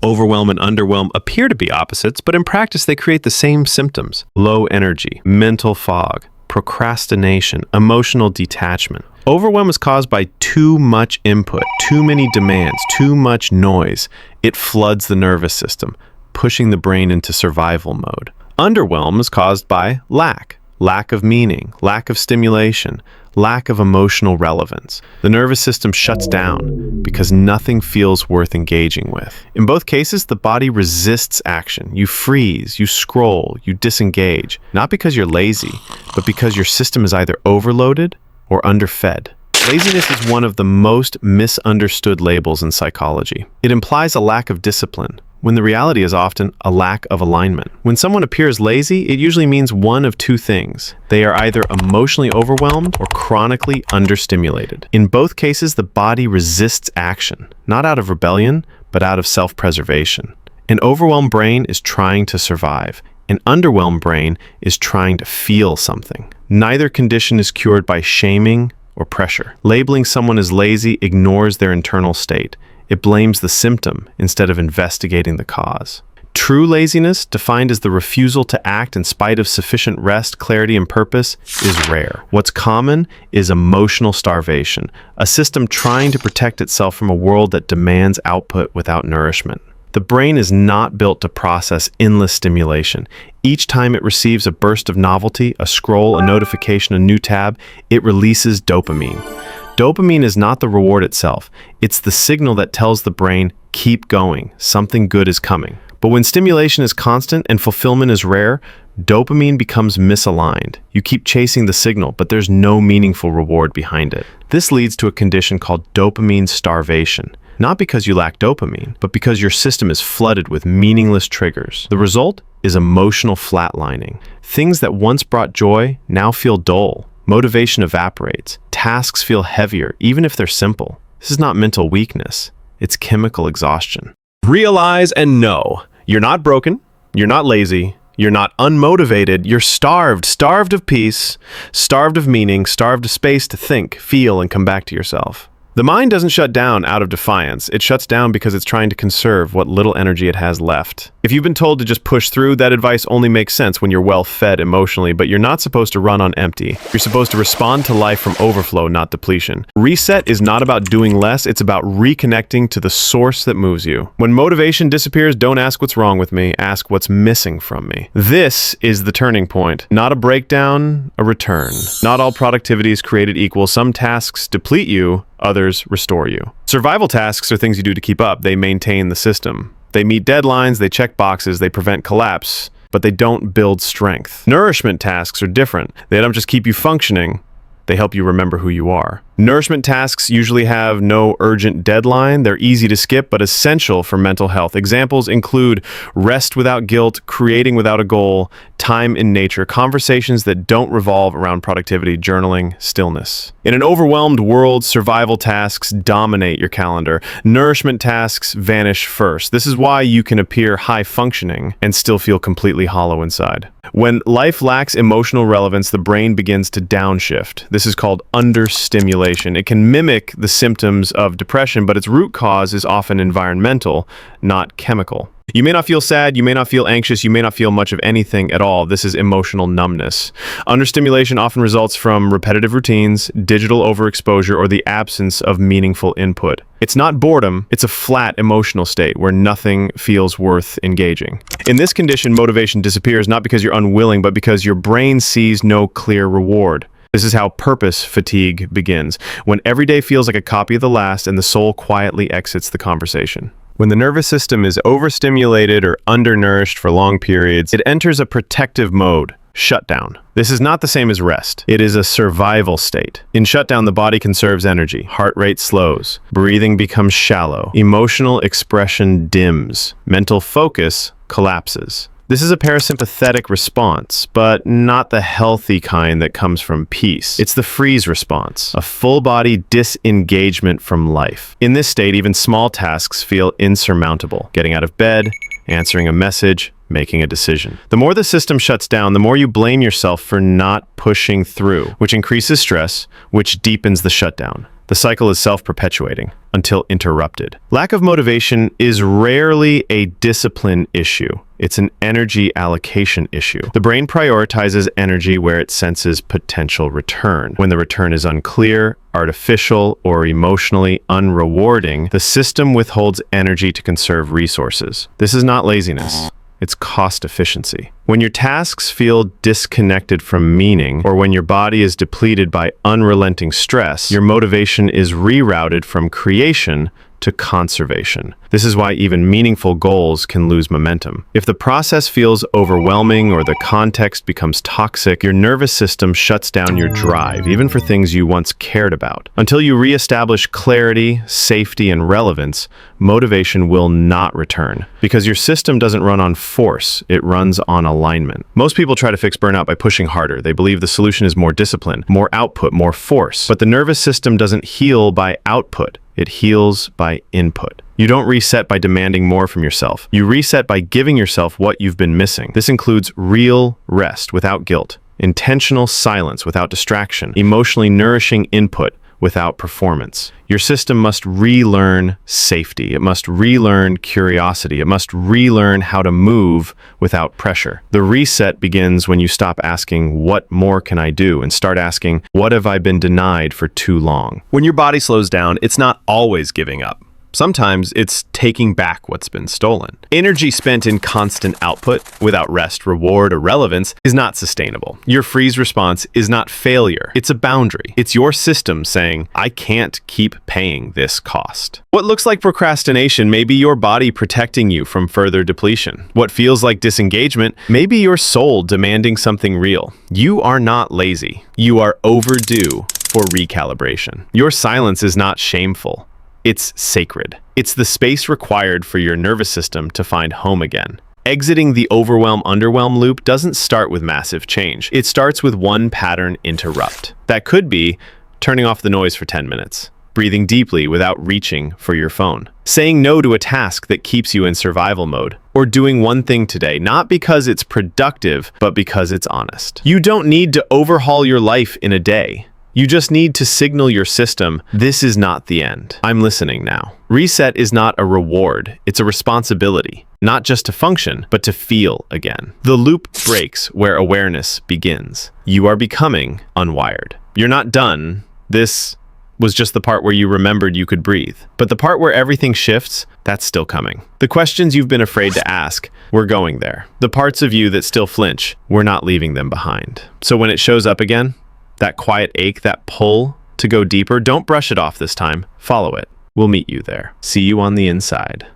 Overwhelm and underwhelm appear to be opposites, but in practice they create the same symptoms: low energy, mental fog, procrastination, emotional detachment. Overwhelm is caused by too much input, too many demands, too much noise. It floods the nervous system, pushing the brain into survival mode. Underwhelm is caused by lack of meaning, lack of stimulation, lack of emotional relevance. The nervous system shuts down because nothing feels worth engaging with. In both cases, the body resists action. You freeze, you scroll, you disengage, not because you're lazy, but because your system is either overloaded or underfed. Laziness is one of the most misunderstood labels in psychology. It implies a lack of discipline, when the reality is often a lack of alignment. When someone appears lazy, it usually means one of two things. They are either emotionally overwhelmed or chronically understimulated. In both cases, the body resists action, not out of rebellion, but out of self-preservation. An overwhelmed brain is trying to survive. An underwhelmed brain is trying to feel something. Neither condition is cured by shaming or pressure. Labeling someone as lazy ignores their internal state. It blames the symptom instead of investigating the cause. True laziness, defined as the refusal to act in spite of sufficient rest, clarity, and purpose, is rare. What's common is emotional starvation, a system trying to protect itself from a world that demands output without nourishment. The brain is not built to process endless stimulation. Each time it receives a burst of novelty, a scroll, a notification, a new tab, it releases dopamine. Dopamine is not the reward itself. It's the signal that tells the brain, keep going, something good is coming. But when stimulation is constant and fulfillment is rare, dopamine becomes misaligned. You keep chasing the signal, but there's no meaningful reward behind it. This leads to a condition called dopamine starvation. Not because you lack dopamine, but because your system is flooded with meaningless triggers. The result is emotional flatlining. Things that once brought joy now feel dull. Motivation evaporates. Tasks feel heavier, even if they're simple. This is not mental weakness. It's chemical exhaustion. Realize and know. You're not broken. You're not lazy. You're not unmotivated. You're starved of peace, starved of meaning, starved of space to think, feel, and come back to yourself. The mind doesn't shut down out of defiance. It shuts down because it's trying to conserve what little energy it has left. If you've been told to just push through, that advice only makes sense when you're well fed emotionally, but you're not supposed to run on empty. You're supposed to respond to life from overflow, not depletion. Reset is not about doing less, it's about reconnecting to the source that moves you. When motivation disappears, don't ask what's wrong with me, ask what's missing from me. This is the turning point. Not a breakdown, a return. Not all productivity is created equal. Some tasks deplete you, others restore you. Survival tasks are things you do to keep up. They maintain the system. They meet deadlines, they check boxes, they prevent collapse, but they don't build strength. Nourishment tasks are different. They don't just keep you functioning, they help you remember who you are. Nourishment tasks usually have no urgent deadline. They're easy to skip, but essential for mental health. Examples include rest without guilt, creating without a goal, time in nature, conversations that don't revolve around productivity, journaling, stillness. In an overwhelmed world, survival tasks dominate your calendar. Nourishment tasks vanish first. This is why you can appear high functioning and still feel completely hollow inside. When life lacks emotional relevance, the brain begins to downshift. This is called understimulation. It can mimic the symptoms of depression, but its root cause is often environmental, not chemical. You may not feel sad, you may not feel anxious, you may not feel much of anything at all. This is emotional numbness. Understimulation often results from repetitive routines, digital overexposure, or the absence of meaningful input. It's not boredom, it's a flat emotional state where nothing feels worth engaging. In this condition, motivation disappears not because you're unwilling, but because your brain sees no clear reward. This is how purpose fatigue begins, when every day feels like a copy of the last and the soul quietly exits the conversation. When the nervous system is overstimulated or undernourished for long periods, it enters a protective mode, shutdown. This is not the same as rest. It is a survival state. In shutdown, the body conserves energy, heart rate slows, breathing becomes shallow, emotional expression dims, mental focus collapses. This is a parasympathetic response, but not the healthy kind that comes from peace. It's the freeze response, a full-body disengagement from life. In this state, even small tasks feel insurmountable. Getting out of bed, answering a message, making a decision. The more the system shuts down, the more you blame yourself for not pushing through, which increases stress, which deepens the shutdown. The cycle is self-perpetuating until interrupted. Lack of motivation is rarely a discipline issue. It's an energy allocation issue. The brain prioritizes energy where it senses potential return. When the return is unclear, artificial, or emotionally unrewarding, the system withholds energy to conserve resources. This is not laziness. It's cost efficiency. When your tasks feel disconnected from meaning, or when your body is depleted by unrelenting stress, your motivation is rerouted from creation to conservation. This is why even meaningful goals can lose momentum. If the process feels overwhelming or the context becomes toxic, your nervous system shuts down your drive, even for things you once cared about. Until you reestablish clarity, safety, and relevance, motivation will not return. Because your system doesn't run on force, it runs on alignment. Most people try to fix burnout by pushing harder. They believe the solution is more discipline, more output, more force. But the nervous system doesn't heal by output. It heals by input. You don't reset by demanding more from yourself. You reset by giving yourself what you've been missing. This includes real rest without guilt, intentional silence without distraction, emotionally nourishing input without performance. Your system must relearn safety. It must relearn curiosity. It must relearn how to move without pressure. The reset begins when you stop asking, what more can I do? And start asking, what have I been denied for too long? When your body slows down, it's not always giving up. Sometimes it's taking back what's been stolen. Energy spent in constant output without rest, reward, or relevance is not sustainable. Your freeze response is not failure. It's a boundary. It's your system saying, I can't keep paying this cost. What looks like procrastination may be your body protecting you from further depletion. What feels like disengagement may be your soul demanding something real. You are not lazy. You are overdue for recalibration. Your silence is not shameful. It's sacred. It's the space required for your nervous system to find home again. Exiting the overwhelm-underwhelm loop doesn't start with massive change. It starts with one pattern interrupt. That could be turning off the noise for 10 minutes, breathing deeply without reaching for your phone, saying no to a task that keeps you in survival mode, or doing one thing today, not because it's productive, but because it's honest. You don't need to overhaul your life in a day. You just need to signal your system, this is not the end. I'm listening now. Reset is not a reward, it's a responsibility. Not just to function, but to feel again. The loop breaks where awareness begins. You are becoming unwired. You're not done. This was just the part where you remembered you could breathe. But the part where everything shifts, that's still coming. The questions you've been afraid to ask, we're going there. The parts of you that still flinch, we're not leaving them behind. So when it shows up again, that quiet ache, that pull to go deeper, don't brush it off this time. Follow it. We'll meet you there. See you on the inside.